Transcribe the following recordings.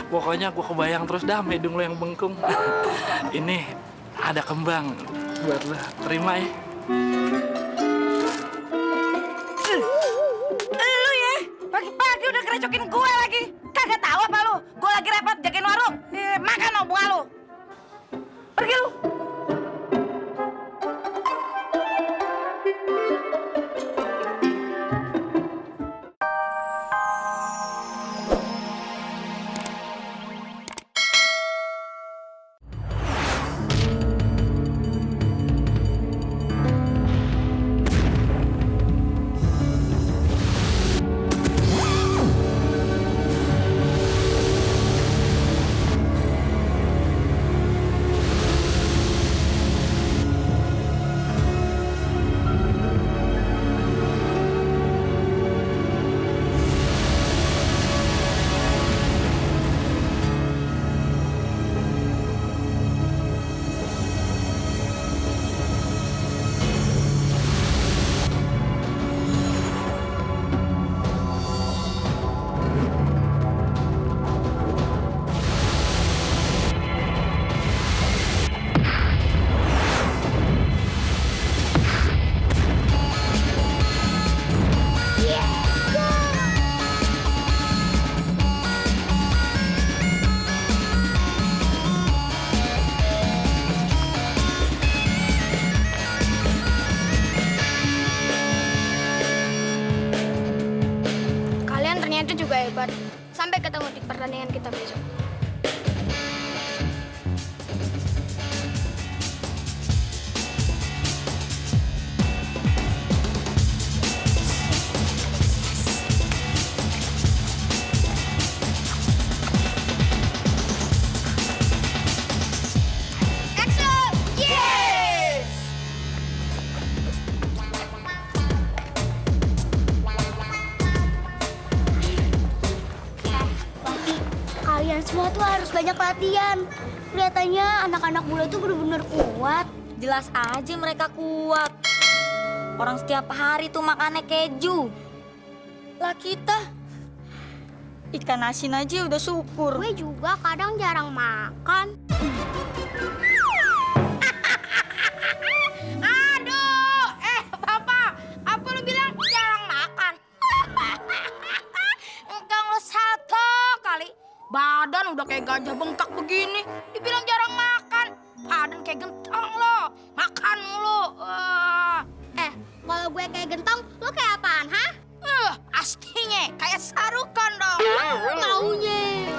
Pokoknya gua kebayang terus dah hidung lo yang bengkung. Ini ada kembang buat lo. Terima ya. Lu ya, pagi-pagi udah ngerecokin gue lagi. Kagak tahu apa lu? Gue lagi repot jagain warung. Makan lo bunga lu. Pergi lu. Kalian ternyata juga hebat. Sampai ketemu di pertandingan kita besok. Action! Yes! Kalian semua tuh harus banyak latihan. Kelihatannya anak-anak bule tuh bener-bener kuat. Jelas aja mereka kuat. Orang setiap hari tuh makannya keju. Lah kita ikan asin aja udah syukur. Gue juga kadang jarang makan. Aduh, Papa, apa lu bilang jarang makan? Engkau lu satu kali. Badan udah kayak gajah bengkak begini. Dibilang jarang makan. Badan kayak gentong lo. Makan mulu. Kalau gue kayak gentong, lo kayak apaan, ha? Aslinya kayak sarukan dong. Maunya.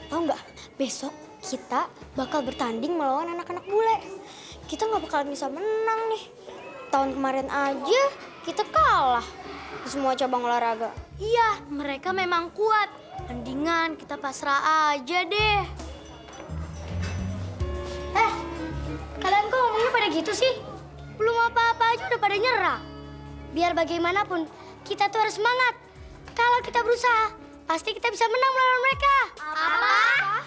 Tahu nggak? Besok kita bakal bertanding melawan anak-anak bule. Kita nggak bakalan bisa menang nih. Tahun kemarin aja kita kalah di semua cabang olahraga. Iya, mereka memang kuat. Mendingan kita pasrah aja deh. Kalian kok ngomongnya pada gitu sih? Belum apa-apa aja udah pada nyerah. Biar bagaimanapun, kita tuh harus semangat. Kalau kita berusaha, pasti kita bisa menang melawan mereka. Apa?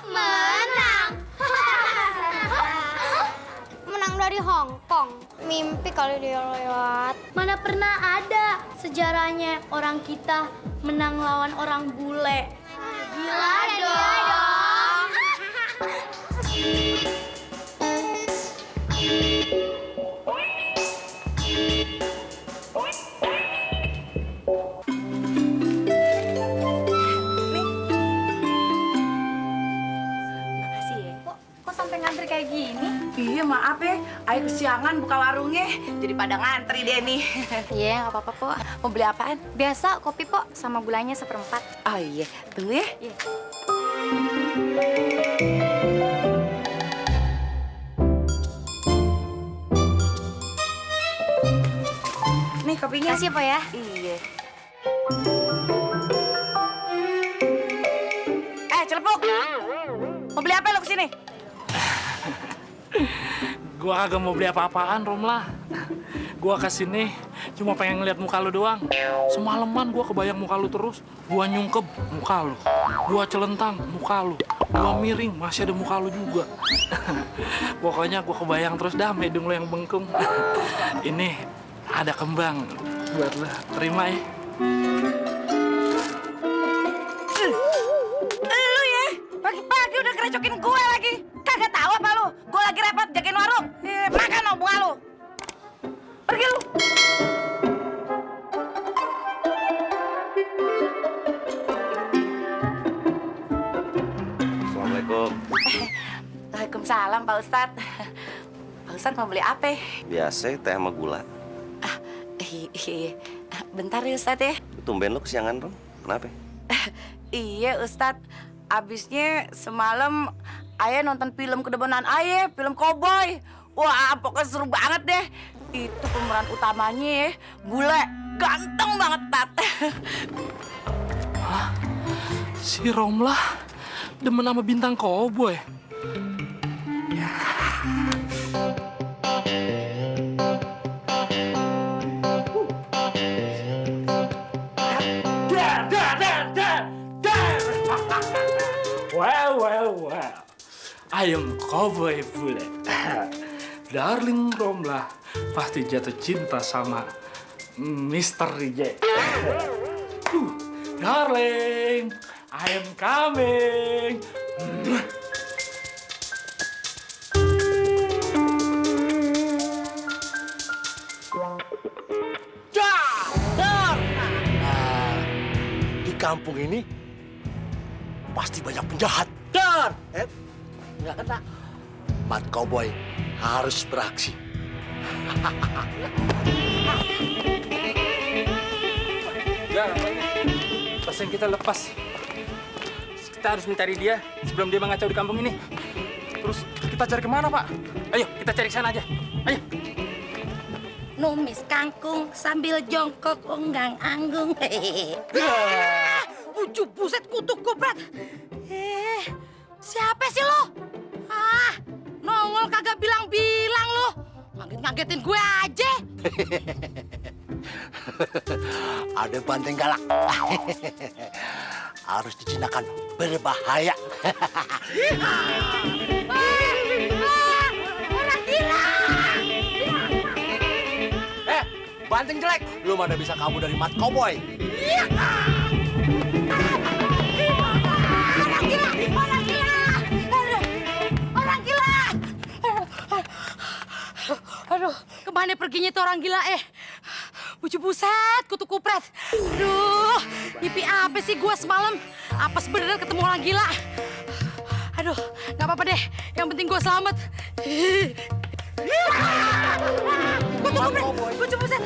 Menang! Menang dari Hong Kong. Mimpi kali dia lewat. Mana pernah ada sejarahnya orang kita menang lawan orang bule. Gila dong! Makasih ya. Kok sampai ngantri kayak gini? Iya maaf ya, Ayo kesiangan buka warungnya. Jadi pada ngantri deh nih. Iya, nggak apa-apa, Pok. Mau beli apaan? Biasa, kopi, Pok. Sama gulanya 1/4. Oh iya, tunggu ya. Iya. Nih kopinya. Kasih ya, Pok ya. Iya. Celepuk. Mau beli apa lo kesini? Gua kagak mau beli apa-apaan, Romlah. Gua kesini cuma pengen ngeliat muka lu doang. Semalaman gua kebayang muka lu terus. Gua nyungkep muka lu. Gua celentang muka lu. Gua miring masih ada muka lu juga. Pokoknya gua kebayang terus dah hidung lu yang bengkung. Ini ada kembang buat lu. Terima ya. Ustadz. Pak Ustadz mau beli apa? Biasa teh sama gula. Iya. Bentar ya Ustadz ya. Tumben lu kesiangan, Rom. Kenapa? Iya Ustadz. Abisnya semalam ayah nonton film kedebanan ayah, film koboi. Wah, pokoknya seru banget deh. Itu pemeran utamanya ya, bule. Ganteng banget, Tat. Hah? Si Romlah demen sama bintang koboi. Well. I am cowboy bule. Darling Romlah pasti jatuh cinta sama Mr. Reject. Darling, I am coming. Di kampung ini pasti banyak penjahat. Dan nggak kena. Mat Cowboy harus beraksi. Ya, pas yang kita lepas, kita harus mencari dia sebelum dia mengacau di kampung ini. Terus kita cari kemana, Pak? Ayo, kita cari ke sana aja. Ayo. Numis kangkung sambil jongkok unggang anggung. Bucu buset kutuk kupret. Siapa sih lo? Nongol kagak bilang-bilang lo. Ngaget-ngagetin gue aja. Ada banteng galak. Harus dijinakan berbahaya. Orang gila. Banteng jelek. Lu mana bisa kabur dari Mat Cowboy? Aduh, kemana perginya tuh orang gila Bucu buset, kutu kupret. Aduh, mimpi apa sih gua semalam? Apes bener ketemu orang gila. Aduh, nggak apa-apa deh. Yang penting gua selamat. Kutu kupret, bucu buset.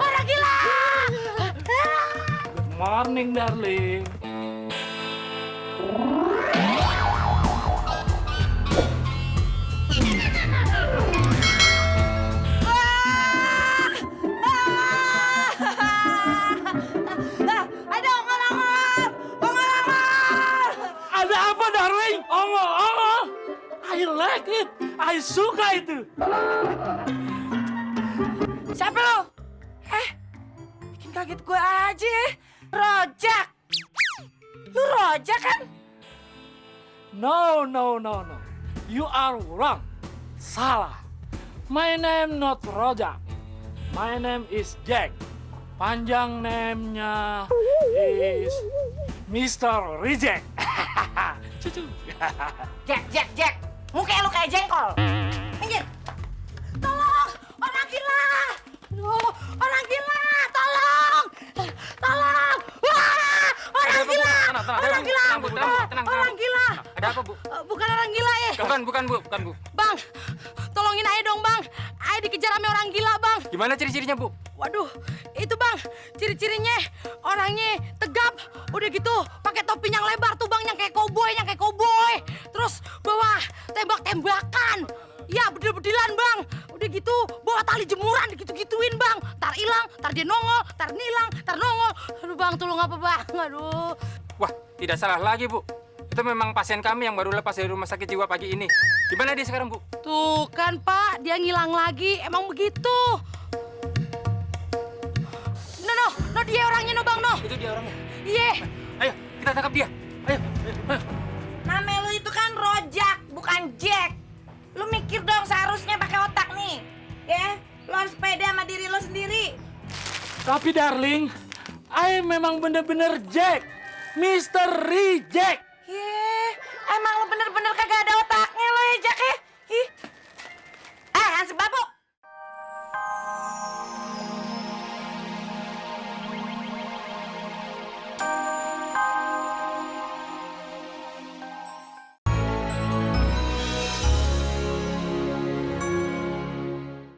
Orang gila. Good morning, darling. Ada apa, darling? Ongol. I like it. I suka itu. Siapa lo? Bikin kaget gue aja. Rojak. Lu rojak kan? No. You are wrong. Salah. My name not Rojak. My name is Jack. Panjang name-nya is Mr. Reject. Cucu. Jack. Mukanya lu kayak jengkol. Minggir. Tolong, orang gila. Aduh, orang gila, tolong. Wah, orang gila. Orang gila. Orang gila. Ada apa, Bu? Bukan orang gila Bukan, Bu. Bang, tolongin aja dong, Bang. Ayo dikejar sama orang gila, Bang. Gimana ciri-cirinya, Bu? Waduh, itu Bang, ciri-cirinya orangnya tegap, udah gitu pakai topi yang lebar tuh Bang, yang kayak koboi. Terus bawa tembak-tembakan. Ya, bedil-bedilan Bang. Udah gitu bawa tali jemuran gitu-gituin Bang. Tar hilang, tar dia nongol, tar hilang, tar nongol. Aduh Bang, tolong apa Bang? Aduh. Wah, tidak salah lagi, Bu. Itu memang pasien kami yang baru lepas dari rumah sakit jiwa pagi ini. Gimana dia sekarang, Bu? Tuh kan Pak, dia ngilang lagi. Emang begitu. No, dia orangnya no Bang, no. Itu dia orangnya. Iya. Ayo, kita tangkap dia. Ayo. Nama lu itu kan Rojak, bukan Jack. Lu mikir dong seharusnya pakai otak nih. Ya, lu harus pede sama diri lu sendiri. Tapi darling, I memang bener-bener Jack. Mr. Reject. Emang lu bener-bener kagak ada otaknya lo ya, Jack ya?